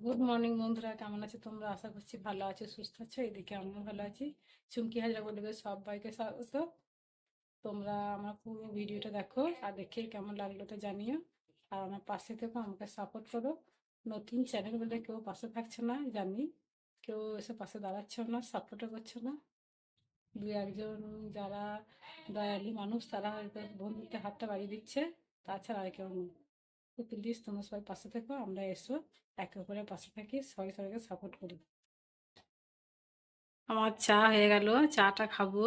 Good morning বন্ধুরা, কেমন আছো তোমরা? আশা করছি ভালো আছো, সুস্থ আছো। এদিকে আমিও ভালো আছি। চুমকি হাজরা বলবে সবাইকে স্বাগত। তোমরা আমার পুরো ভিডিওটা দেখো আর দেখে কেমন লাগলো তো জানিও। আর আমার পাশে থেকো, আমাকে সাপোর্ট করো। নতুন চ্যানেল বলে কেউ পাশে থাকছে না জানি, কেউ এসে পাশে দাঁড়াচ্ছেও না, সাপোর্টও করছে না। দু একজন যারা দয়ালু মানুষ তারা হয়তো বন্ধুত্বে হাতটা বাড়িয়ে দিচ্ছে, তাছাড়া আর কেউ নেই। তো প্লিজ তোমরা সবাই পাশে থেকো, আমরা এসো, একে অপরের পাশে থাকি, সবাই সবাইকে সাপোর্ট করি। আমার চা হয়ে গেল, চাটা খাবো।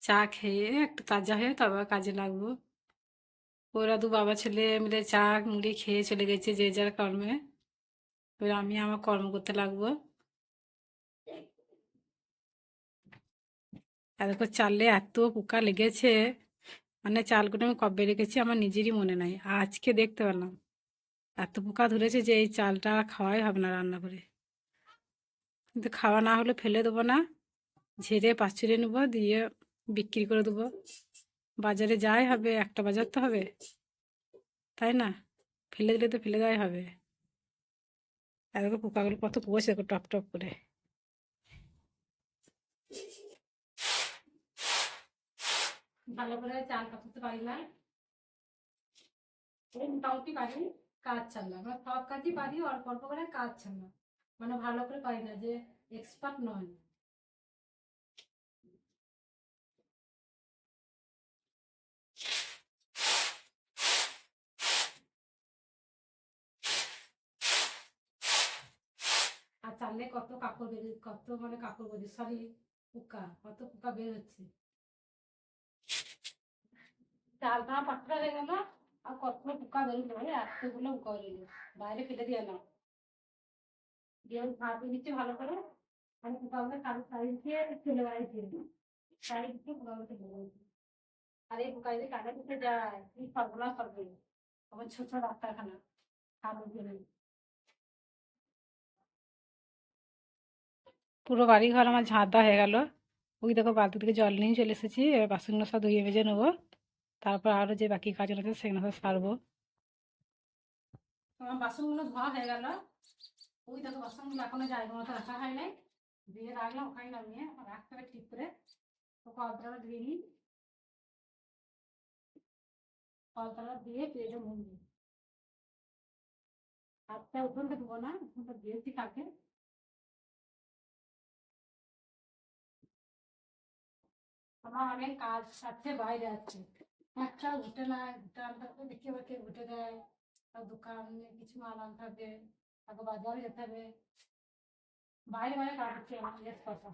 চা খেয়ে একটু তাজা হয়ে তারপর কাজে লাগবো। ওরা দু বাবা ছেলে মিলে চা মুড়ি খেয়ে চলে গেছে যে যার কর্মে। এবার আমি আমার কর্ম করতে লাগবো। আর দেখো চালে এত পোকা লেগেছে, মানে চালগুলো আমি কবে রেখেছি আমার নিজেরই মনে নাই, আজকে দেখতে পেলাম এত পোকা ধরেছে যে এই চালটা খাওয়াই হবে না রান্না করে। কিন্তু খাওয়া না হলে ফেলে দেবো না, ঝেড়ে পাঁচড়ে নেবো, দিয়ে বিক্রি করে দেবো। বাজারে যাই হবে, একটা বাজার তো হবে, তাই না? ফেলে দিলে তো ফেলে দেওয়াই হবে। আর দেখো পোকাগুলো কত পড়ছে, দেখো টপ টপ করে। ভালো করে চাল পাঠাতে পারি না, এই মোটামুটি পারি। কাজ ছাড়লাম, আমরা সব কাজই পারি, অল্প অল্প করে কাজ ছাড়লাম, মানে ভালো করে পারি না যে এক্সপার্ট নয়। আর চাললে কত কাপড় বেরিয়ে, কত মানে কাপড় বেরিয়ে, সরি পোকা, কত পোকা বের হচ্ছে। চালটা পাতলা হয়ে গেল, আর কত পোকা বেরোলো, এতগুলো পোকা বেরোলো, বাইরে ফেলে দিয়ে এলাম। দিয়ে ভাত দিচ্ছি ভালো করে, আমি পোকাগুলো কারো সাইড দিয়ে ফেলে বেড়াইছি, সাইড দিয়ে পোকাগুলো ফেলে বেড়াইছি। আর এই পোকা যদি কাটা দিতে যায় কি সর্বনাশ হবে। আমার ছোট ডাক্তারখানা খাবো ফেলে। পুরো বাড়ি ঘর আমার ঝাঁট দেওয়া হয়ে গেল। ওই দেখো বালতি থেকে জল নিয়ে চলে এসেছি, এবার বাসনগুলো সব ধুয়ে ভেজে নেবো, তারপর আরও যে বাকি কাজ আছে সেগুলো সব সারবো। আমার বাসনগুলো ধোয়া হয়ে গেল। ওই দেখো বাসনগুলো এখনো জায়গা মতো রাখা হয় নাই, দিয়ে রাখলাম ওখানে নামিয়ে রাখতে হবে ঠিক করে। তো কলতলা ধুয়ে নিই, কলতলা দিয়ে পেঁয়াজে মুড়ি, হাতটা উঠোনটা ধুবো না, উঠোনটা দিয়েছি কাকে। আমার অনেক কাজ আছে, বাইরে আছে, একটা ঘুটে না, ঘুটে আনতে হবে, দেখি আবার কে ঘুটে দেয়, আর দোকানে কিছু মাল আনতে হবে, তারপর বাজারে যেতে হবে, বাইরে বাইরে কাজ হচ্ছে আমার, জিজ্ঞেস করতে।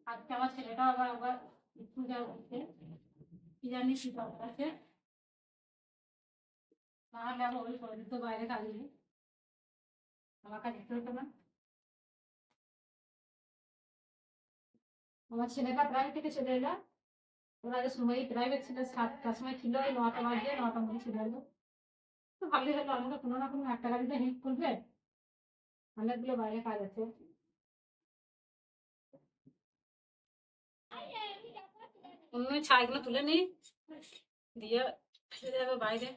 আজকে আমার ছেলেটাও আবার আবার স্কুল যাওয়া হচ্ছে, কি জানি কি দরকার আছে, নাহলে আবার ওই করে দিত বাইরে কাজে, আমার কাছে যেতে হতো না। আমার ছেলেটা প্রাইভেট থেকে চলে এলো, ওরা যে সময় প্রাইভেট ছিল 7টার সময় ছিল, ওই 9টা বাজে, 9টার মধ্যে চলে এলো। তো ভালোই হলো, আমাকে কোনো না কোনো একটা গাড়িতে হেল্প করবে, অনেকগুলো বাইরে কাজ আছে। অন্য ছাইগুলো তুলে নিই, দিয়ে ফেলে যাবে বাইরে।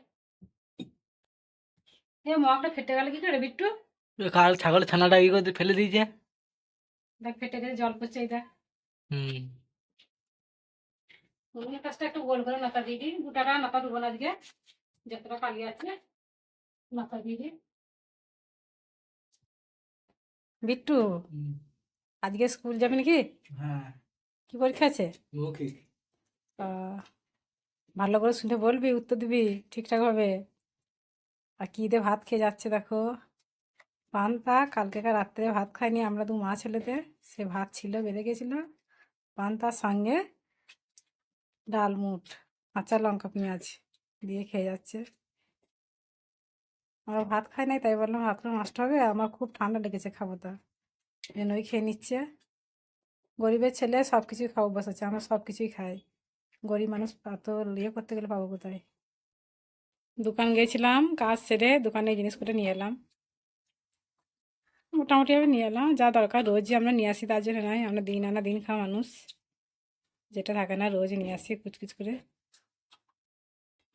এ মগটা ফেটে গেল কি করে বিট্টু? কাল ছাগলের ছানাটা ই করে ফেলে দিয়েছে। দেখ ফেটে গেছে, জল পড়ছে, এই দেখ। হুম। অন্য কাজটা একটু গোল করে নাতা দিয়ে দিই, 2 টাকা নাতা দেবো না আজকে, যতটা কালি আছে নাতা দিয়ে দিই। বিট্টু, হুম। আজকে স্কুল যাবি নাকি? হ্যাঁ। কি পরীক্ষা আছে? মৌখিক। আহ, ভালো করে শুনে বলবি, উত্তর দিবি ঠিকঠাক ভাবে। আর কি দিয়ে ভাত খেয়ে যাচ্ছে দেখো, পান্তা, কালকেকার রাত্রে ভাত খাইনি আমরা দু মা ছেলেতে, সে ভাত ছিল বেড়ে গেছিল, পান্তার সঙ্গে ডালমুট, কাঁচা লঙ্কা পেঁয়াজ দিয়ে খেয়ে যাচ্ছে। আমরা ভাত খাই নাই, তাই বললাম ভাতটা নষ্ট হবে, আমার খুব ঠান্ডা লেগেছে, খাবো তা ওই খেয়ে নিচ্ছে। গরিবের ছেলে সব কিছুই খাবো বসেছে, আমরা সব কিছুই খাই, গরিব মানুষ এত ইয়ে করতে গেলে পাবো কোথায়। দোকান গিয়েছিলাম, কাজ সেরে দোকানে জিনিসপত্র নিয়ে এলাম, মোটামুটি আমি নিয়ে এলাম, যা দরকার রোজই আমরা নিয়ে আসি, তার জন্য নয়, আমরা দিন আনা দিন খাওয়া মানুষ, যেটা থাকে না রোজ নিয়ে আসি কুচকুচ করে।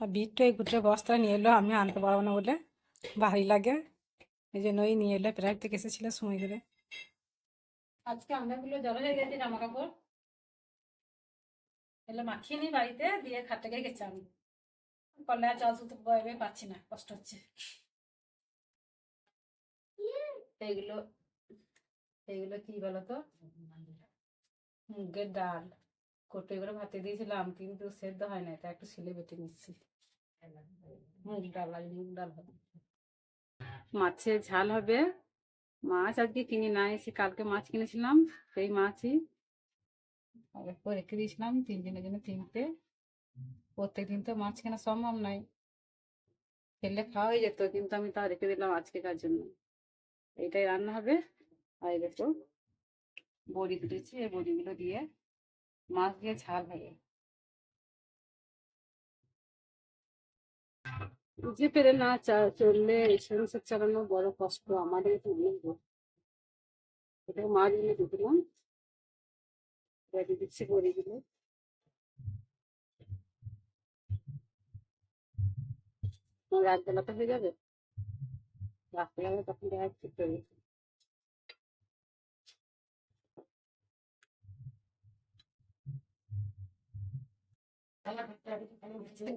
আর বিটটা এই গুটের বস্তা নিয়ে এলো, আমি আনতে পারবো না বলে, ভারী লাগে, এই জন্যই নিয়ে এলো, প্রায় থেকে এসেছিল সময় করে। আজকে অনেকগুলো জড়ো হয়ে গেছে জামা কাপড়, এলে মাখিয়ে নিই বাড়িতে, দিয়ে খাটে গেছে আমি কলে আর জল শুধু বয়ে পাচ্ছি না, কষ্ট হচ্ছে। এইগুলো এইগুলো কি বলতো, মুগের ডাল কোটে করে ভাতে দিয়েছিলাম, কিন্তু সেদ্ধ হয় না, এটা একটু ছেলে বেটে নিচ্ছি। মুগ ডাল আর মুগ ডাল হবে, মাছের ঝাল হবে। মাছ আজকে কিনে না এসে, কালকে মাছ কিনেছিলাম, সেই মাছই রেখে দিয়েছিলাম 3 দিনের জন্য, 3টে। প্রত্যেকদিন তো মাছ কেনা সম্ভব নয়, খেলে খাওয়া হয়ে যেত, কিন্তু আমি তা রেখে দিলাম আজকেকার জন্য। এইটাই রান্না হবে। আর এই দেখো বড়ি তুলেছি, এই বড়িগুলো দিয়ে মাছ দিয়ে ঝাল হবে। বুঝে পেরে না চললে সংসার চালানো বড় কষ্ট আমাদের। এটা মাছগুলো দিয়ে দিলাম, দিয়ে দিচ্ছি বড়িগুলো। রাত বেলাতে হয়ে যাবে, রাত্রেবেলা তখন দেখা যাচ্ছে চলে।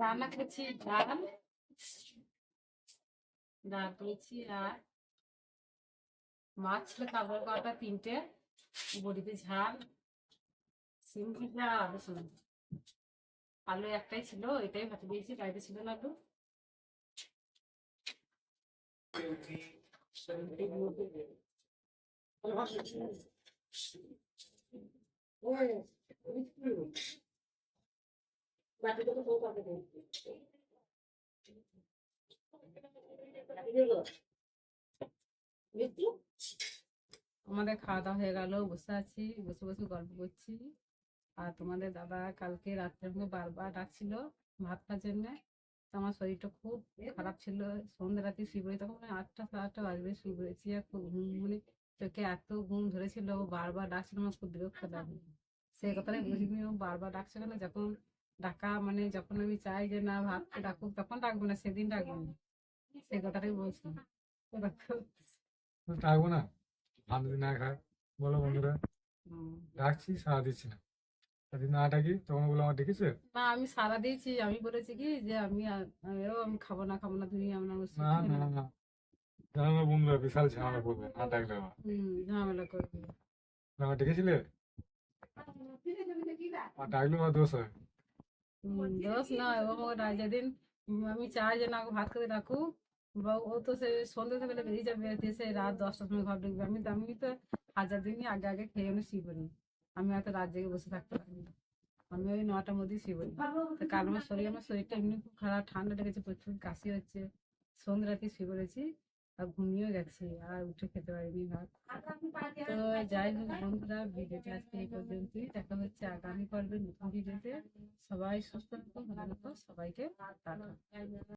রান্না করেছি ডাল, ডাল করেছি, আর মাছ ছিল কাবুল কটা 3টে, বড়িতে ঝাল, সিম ভাজা, আলু ছিল, আলু একটাই ছিল, এটাই ভাতে দিয়েছি, বাড়িতে ছিল না আলু। আমাদের খাওয়া দাওয়া হয়ে গেল, বসে আছি, বসে বসে গল্প করছি। আর তোমাদের দাদা কালকে রাত্রে আমাকে বারবার ডাকছিল ভাত খাওয়ার জন্যে। তো আমার শরীরটা খুব খারাপ ছিল, সন্ধ্যে রাতে শুয়ে পড়ি, তখন মানে 8টা 8:30 বাজবে, শুয়ে পড়েছি। আর খুব ঘুম, মানে চোখে এত ঘুম ধরেছিল, ও বারবার ডাকছিল, আমার খুব বিরক্ত লাগে। সেই কথাটাই বুঝিনি, ও বারবার ডাকছে কেন, যখন ডাকা মানে যখন আমি চাই যে না ভাতকে ডাকুক, তখন ডাকবো না, সেদিন ডাকবো না, সেই কথাটাই বলছি। তো দেখো, থাকবো না, ভাত যদি না খায় বলো বন্ধুরা, হুম। ডাকছি সারা দিচ্ছি না, যদি না ডাকি তখন বলো আমার ডেকেছে। না আমি সারা দিয়েছি, আমি বলেছি কি যে আমি খাবো না, খাবো না, তুমি আমার না না না, জানো না বন্ধুরা, বিশাল ঝামেলা করবে না ডাকলে আবার। ঝামেলা করবে। আমার ডেকেছিলে, আর ডাকলে আমার দোষ হয়। দোষ নয়, ও আমাকে যেদিন আমি চাই যে না ওকে ভাত খেতে রাখুক, বা ও তো সে সন্ধ্যে থেকে বেরিয়ে যাবে, দিয়ে সেই রাত 10টার সময় ঘর ঢুকবে। আমি তো হাজার দিনই আগে আগে খেয়ে আমি শুয়ে পড়ি, আমি এত রাত জেগে বসে থাকতে পারি না, আমি ওই 9টার মধ্যেই শুয়ে পড়ি। তো কাল আমার শরীরটা এমনি খুব খারাপ, ঠান্ডা লেগেছে, প্রচুর কাশি হচ্ছে, সন্ধ্যে রাতে শুয়ে পড়েছি, আর ঘুমিয়েও গেছি, আর উঠে খেতে পারিনি ভাত। তো যাই হোক বন্ধুরা, ভিডিওটা আজকে এই পর্যন্তই, দেখা হচ্ছে আগামী পর্বে নতুন ভিডিওতে। সবাই সুস্থ থাকো, ভালো থাকো, সবাইকে টাটা।